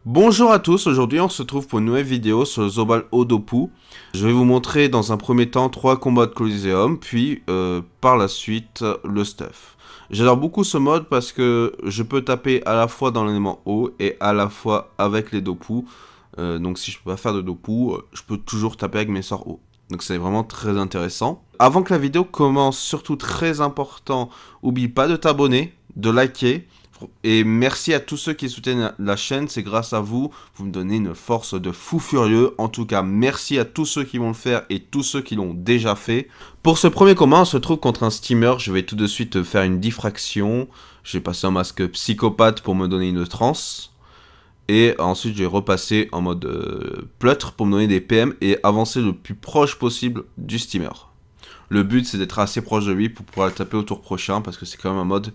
Bonjour à tous, aujourd'hui on se retrouve pour une nouvelle vidéo sur le Zobal Odopu. Je vais vous montrer dans un premier temps 3 combats de Coliseum, puis par la suite le stuff. J'adore beaucoup ce mode parce que je peux taper à la fois dans l'élément haut et à la fois avec les Dopu. Donc si je peux pas faire de Dopu, je peux toujours taper avec mes sorts hauts. Donc c'est vraiment très intéressant. Avant que la vidéo commence, surtout très important, oublie pas de t'abonner, de liker. Et merci à tous ceux qui soutiennent la chaîne, c'est grâce à vous, vous me donnez une force de fou furieux. En tout cas, merci à tous ceux qui vont le faire et tous ceux qui l'ont déjà fait. Pour ce premier combat, on se trouve contre un steamer, je vais tout de suite faire une diffraction. Je vais passer en masque psychopathe pour me donner une transe. Et ensuite, je vais repasser en mode pleutre pour me donner des PM et avancer le plus proche possible du steamer. Le but, c'est d'être assez proche de lui pour pouvoir le taper au tour prochain, parce que c'est quand même un mode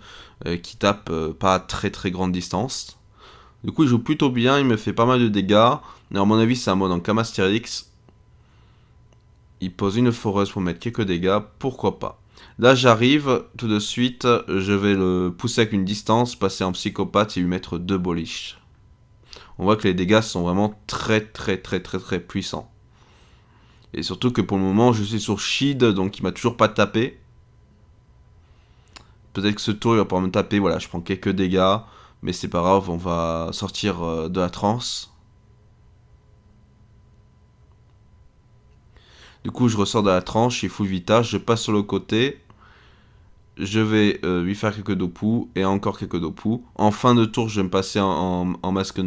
qui tape pas à très très grande distance. Du coup, il joue plutôt bien, il me fait pas mal de dégâts. Mais à mon avis, c'est un mode en Kamastérix. Il pose une foreuse pour mettre quelques dégâts, pourquoi pas. Là, j'arrive tout de suite, je vais le pousser avec une distance, passer en psychopathe et lui mettre 2 boliches. On voit que les dégâts sont vraiment très puissants. Et surtout que pour le moment, je suis sur Shid, donc il m'a toujours pas tapé. Peut-être que ce tour, il va pouvoir me taper. Voilà, je prends quelques dégâts. Mais c'est pas grave, on va sortir de la transe. Du coup, je ressors de la transe, je suis full vitesse, je passe sur le côté. Je vais lui faire quelques dopus et encore quelques dopus. En fin de tour, je vais me passer en masque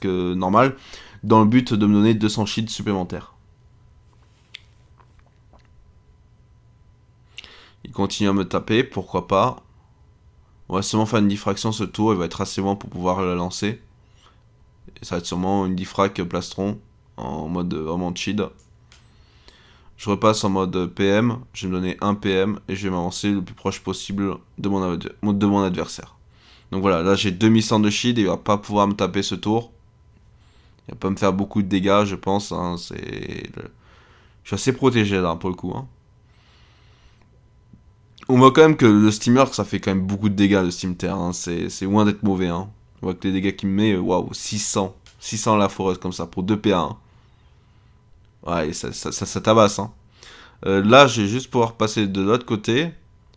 normal. Dans le but de me donner 200 shields supplémentaires. Il continue à me taper, pourquoi pas. On va seulement faire une diffraction ce tour, il va être assez loin pour pouvoir la lancer. Et ça va être sûrement une diffrac plastron en mode vraiment chill. Je repasse en mode PM, je vais me donner 1 PM et je vais m'avancer le plus proche possible de mon adversaire. Donc voilà, là j'ai 2100 de shield et il va pas pouvoir me taper ce tour. Il va pas me faire beaucoup de dégâts, je pense. Hein, je suis assez protégé là pour le coup. Hein. On voit quand même que le steamer, ça fait quand même beaucoup de dégâts le steam terre. Hein. C'est loin d'être mauvais. Hein. On voit que les dégâts qu'il me met, waouh, 600. 600 à la foreuse comme ça pour 2 PA. Hein. Ouais, ça tabasse. Hein. Là, je vais juste pouvoir passer de l'autre côté,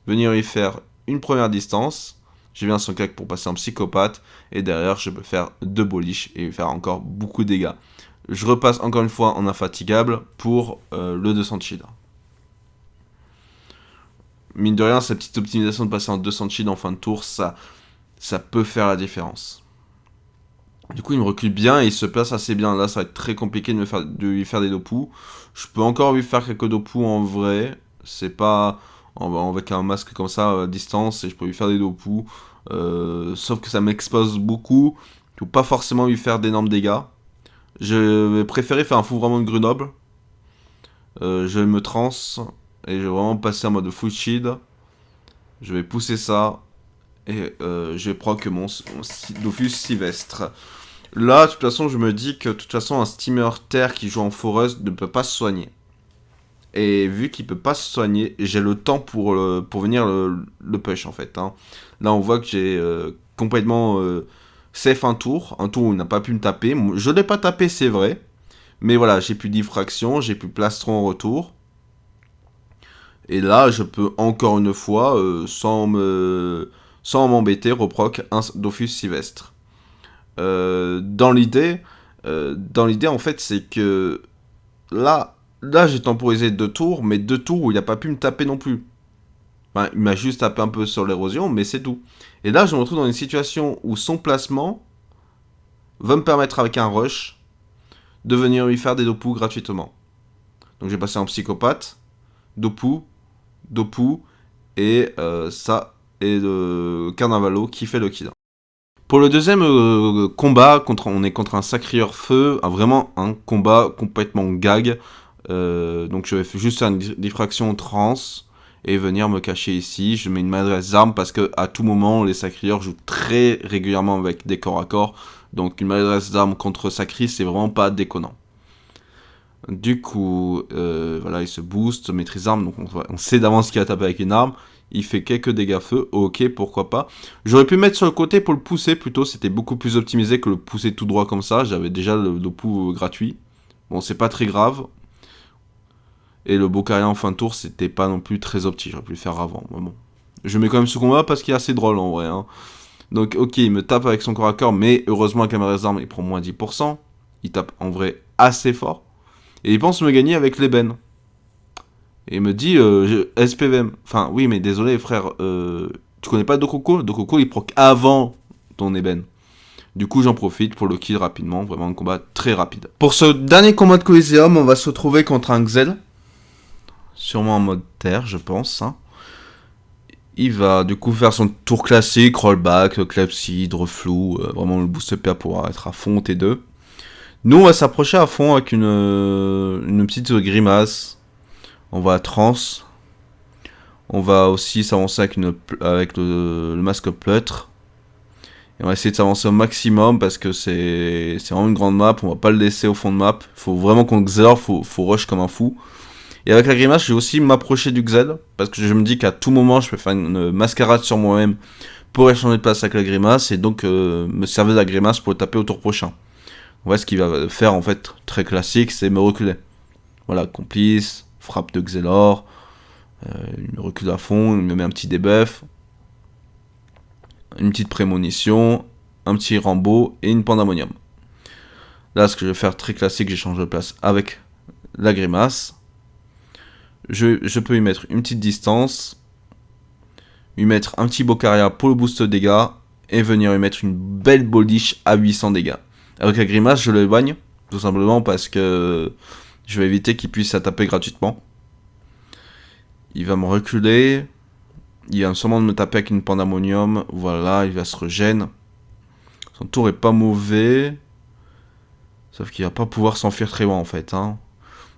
venir y faire une première distance. Je viens son claque pour passer en psychopathe. Et derrière, je peux faire 2 boliches et lui faire encore beaucoup de dégâts. Je repasse encore une fois en infatigable pour le 200 de shield. Mine de rien, cette petite optimisation de passer en 200 de shield en fin de tour, ça peut faire la différence. Du coup, il me recule bien et il se place assez bien. Là, ça va être très compliqué de lui faire des dopus. Je peux encore lui faire quelques dopus en vrai. C'est pas avec un masque comme ça à distance et je peux lui faire des dopus. Sauf que ça m'expose beaucoup. Je peux pas forcément lui faire d'énormes dégâts. Je vais préférer faire un fou vraiment de Grenoble. Je vais me trans et je vais vraiment passer en mode full shield. Je vais pousser ça et je vais proc mon Dofus Sylvestre. Là, de toute façon, je me dis que de toute façon, un steamer terre qui joue en foreuse ne peut pas se soigner. Et vu qu'il peut pas se soigner, j'ai le temps pour venir le push en fait. Hein. Là, on voit que j'ai complètement safe un tour où il n'a pas pu me taper. Je l'ai pas tapé, c'est vrai. Mais voilà, j'ai plus diffraction, j'ai plus plastron en retour. Et là, je peux encore une fois, sans m'embêter, reproc un Dofus Sylvestre. Dans l'idée, en fait, c'est que là j'ai temporisé 2 tours, mais 2 tours où il n'a pas pu me taper non plus. Enfin, il m'a juste tapé un peu sur l'érosion, mais c'est tout. Et là, je me retrouve dans une situation où son placement va me permettre, avec un rush, de venir lui faire des dopus gratuitement. Donc, j'ai passé en psychopathe, dopus, et ça, et le Carnavalo qui fait le kill. Pour le deuxième combat, on est contre un sacrieur feu, vraiment un combat complètement gag. Donc je vais juste faire une diffraction trans et venir me cacher ici. Je mets une maladresse d'armes parce que à tout moment, les sacrieurs jouent très régulièrement avec des corps à corps. Donc une maladresse d'armes contre sacri, c'est vraiment pas déconnant. Du coup, voilà, il se booste, maîtrise arme, donc on sait d'avance qu'il va taper avec une arme. Il fait quelques dégâts feu, ok, pourquoi pas. J'aurais pu mettre sur le côté pour le pousser plutôt, c'était beaucoup plus optimisé que le pousser tout droit comme ça. J'avais déjà le Dopu gratuit. Bon, c'est pas très grave. Et le Bocaria en fin de tour, c'était pas non plus très opti, j'aurais pu le faire avant, mais bon. Je mets quand même ce combat parce qu'il est assez drôle en vrai. Hein. Donc ok, il me tape avec son corps à corps, mais heureusement avec la mauvaise arme, il prend moins 10%. Il tape en vrai assez fort. Et il pense me gagner avec l'ébène. Et il me dit SPVM. Enfin oui, mais désolé frère, tu connais pas Dokoko? Dokoko il proc avant ton ébène. Du coup j'en profite pour le kill rapidement, vraiment un combat très rapide. Pour ce dernier combat de Coliseum, on va se retrouver contre un Xel. Sûrement en mode terre, je pense. Hein. Il va du coup faire son tour classique, rollback, clepsydre, flou, vraiment le boost PA pour être à fond T2. Nous on va s'approcher à fond avec une petite grimace. On va à trans. On va aussi s'avancer avec le masque pleutre. Et on va essayer de s'avancer au maximum parce que c'est vraiment une grande map. On va pas le laisser au fond de map. Faut vraiment qu'on Xelor, faut rush comme un fou. Et avec la grimace, je vais aussi m'approcher du Xel, parce que je me dis qu'à tout moment, je peux faire une mascarade sur moi-même pour échanger de place avec la grimace, et donc me servir de la grimace pour le taper au tour prochain. Ouais, ce qu'il va faire, en fait, très classique, c'est me reculer. Voilà, complice, frappe de Xelor, il me recule à fond, il me met un petit debuff, une petite prémonition, un petit Rambo et une Pandemonium. Là, ce que je vais faire, très classique, j'échange de place avec la grimace. Je peux lui mettre une petite distance, lui mettre un petit Bocaria pour le boost de dégâts, et venir lui mettre une belle boliche à 800 dégâts. Avec la grimace, je le éloigne, tout simplement parce que je vais éviter qu'il puisse taper gratuitement. Il va me reculer, il va sûrement me taper avec une Pandemonium, voilà, il va se régénérer. Son tour est pas mauvais, sauf qu'il va pas pouvoir s'enfuir très loin en fait. Hein.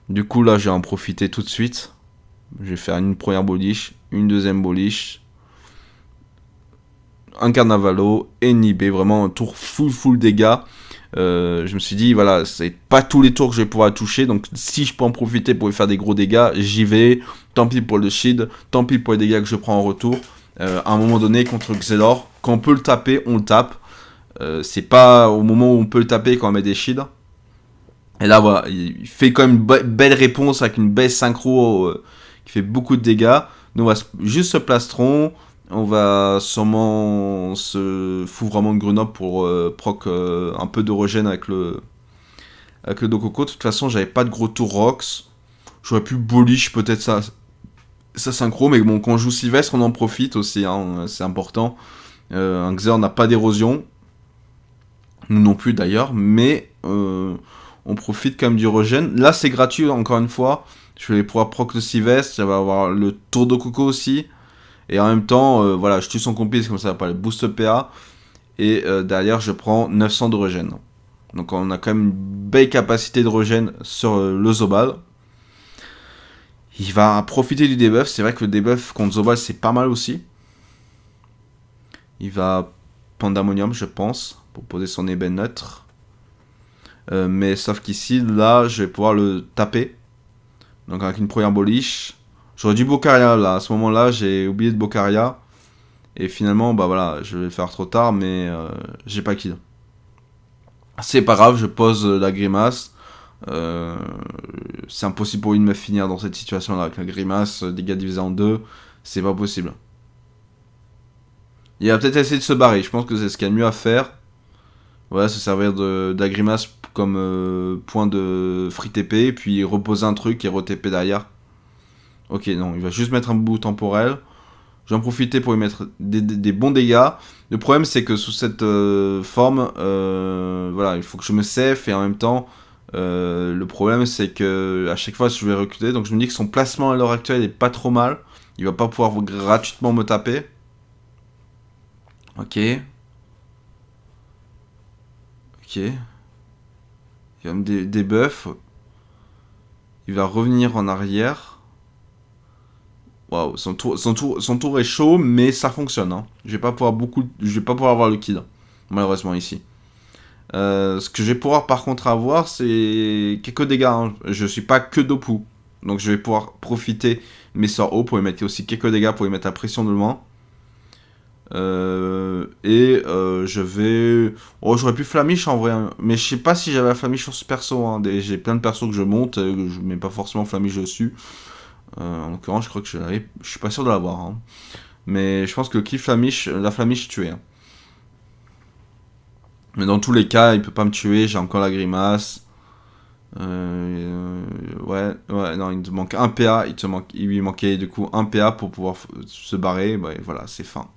Du coup là, je vais en profiter tout de suite. Je vais faire une première boliche, une deuxième boliche, un Carnavalo et une IB, vraiment un tour full dégâts. Je me suis dit, voilà, c'est pas tous les tours que je vais pouvoir toucher, donc si je peux en profiter pour lui faire des gros dégâts, j'y vais. Tant pis pour le shield, tant pis pour les dégâts que je prends en retour. À un moment donné, contre Xelor, quand on peut le taper, on le tape. C'est pas au moment où on peut le taper quand on met des shields. Et là, voilà, il fait quand même une belle réponse avec une belle synchro qui fait beaucoup de dégâts. Nous, on va juste se plastron. On va sûrement se foutre vraiment de Grenoble pour proc un peu de regen avec le Dokoko. De toute façon, j'avais pas de gros tour Rox. J'aurais pu bolish peut-être ça synchro, mais bon, quand on joue Sylvestre, on en profite aussi, hein, c'est important. Un Xer n'a pas d'érosion. Nous non plus d'ailleurs, mais on profite quand même du regen. Là, c'est gratuit, encore une fois. Je vais pouvoir proc le Sylvestre, ça va avoir le tour de Coco aussi. Et en même temps, voilà, je tue son complice, comme ça va pas le boost PA. Et derrière, je prends 900 de regen. Donc on a quand même une belle capacité de regen sur le Zobal. Il va profiter du debuff. C'est vrai que le debuff contre Zobal, c'est pas mal aussi. Il va Pandemonium, je pense, pour poser son ébène neutre. Mais sauf qu'ici, là, je vais pouvoir le taper. Donc avec une première boliche. J'aurais dû Bocaria là. À ce moment-là, j'ai oublié de Bocaria. Et finalement, bah voilà, je vais le faire trop tard, mais j'ai pas kill. C'est pas grave, je pose la grimace. C'est impossible pour lui de me finir dans cette situation-là. Avec la grimace, dégâts divisés en deux, c'est pas possible. Il va peut-être essayer de se barrer. Je pense que c'est ce qu'il y a de mieux à faire. Voilà, se servir de la grimace comme point de free TP, puis reposer un truc et re-TP derrière. Ok, non, il va juste mettre un bout temporel. J'en profiter pour lui mettre des bons dégâts. Le problème, c'est que sous cette forme, voilà, il faut que je me safe et en même temps, le problème, c'est que à chaque fois, je vais reculer. Donc, je me dis que son placement à l'heure actuelle est pas trop mal. Il va pas pouvoir gratuitement me taper. Ok. Ok. Il va me debuff. Il va revenir en arrière. Waouh, son tour est chaud, mais ça fonctionne. Hein. Je vais pas pouvoir avoir le kill, malheureusement ici. Ce que je vais pouvoir par contre avoir, c'est quelques dégâts. Hein. Je suis pas que Dopu, donc je vais pouvoir profiter mes sorts hauts pour lui mettre aussi quelques dégâts, pour lui mettre la pression de loin. Je vais... Oh, j'aurais pu Flamiche en vrai, hein. Mais je sais pas si j'avais la Flamiche sur ce perso, hein. J'ai plein de persos que je monte, je mets pas forcément Flamiche dessus. En l'occurrence, je crois que je suis pas sûr de l'avoir, hein. Mais je pense que qui Flamiche, la Flamiche tuée, hein. Mais dans tous les cas, il peut pas me tuer, j'ai encore la grimace. Ouais, non, il te manque un PA, il lui manquait du coup un PA pour pouvoir se barrer, bah, et voilà, c'est fin.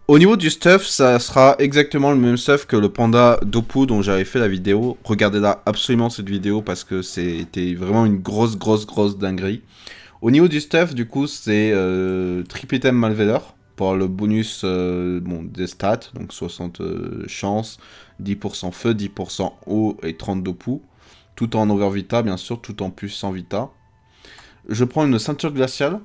Au niveau du stuff, ça sera exactement le même stuff que le panda Dopu dont j'avais fait la vidéo. Regardez là absolument cette vidéo parce que c'était vraiment une grosse dinguerie. Au niveau du stuff, du coup, c'est triple item Malveiller pour le bonus des stats, donc 60 chance, 10% feu, 10% eau et 30 Dopu. Tout en overvita, bien sûr, tout en plus sans vita. Je prends une ceinture glaciale.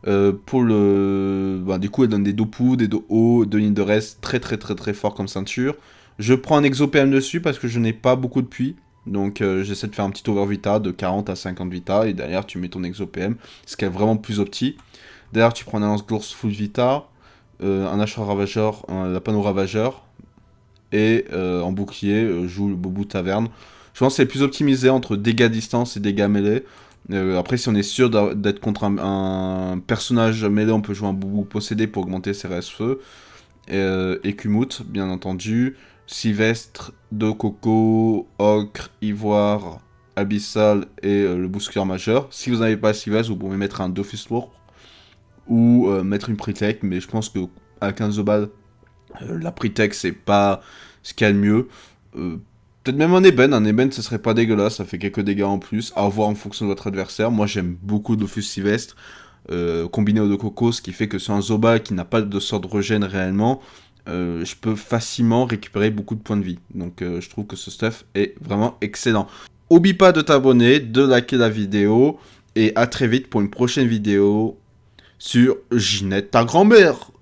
Pour le... Bah, du coup, elle donne des Dopu, des Do-O, 2 lignes de reste, très fort comme ceinture. Je prends un Exo PM dessus parce que je n'ai pas beaucoup de puits. Donc j'essaie de faire un petit overvita de 40 à 50 vita. Et derrière, tu mets ton Exo PM, ce qui est vraiment plus opti. Derrière, tu prends un lance-gourse full vita, un achat ravageur, un lapin ravageur. Et en bouclier, joue le Bobo Taverne. Je pense que c'est plus optimisé entre dégâts distance et dégâts mêlée. Après, si on est sûr d'être contre un personnage mêlé, on peut jouer un Boubou possédé pour augmenter ses restes feu. Et Kumut, bien entendu. Sylvestre, De Coco, Ocre, Ivoire, Abyssal et le bousculeur majeur. Si vous n'avez pas Sylvestre, vous pouvez mettre un Dofus lourd ou mettre une Pritech, mais je pense que à 15 balles, la Pritech c'est pas ce qu'il y a de mieux. Peut-être même un ébène ce serait pas dégueulasse, ça fait quelques dégâts en plus, à voir en fonction de votre adversaire. Moi j'aime beaucoup Dofus Sylvestre, combiné au de Coco, ce qui fait que sur un Zoba qui n'a pas de sort de régène réellement, je peux facilement récupérer beaucoup de points de vie. Donc je trouve que ce stuff est vraiment excellent. Oublie pas de t'abonner, de liker la vidéo, et à très vite pour une prochaine vidéo sur Ginette, ta grand-mère.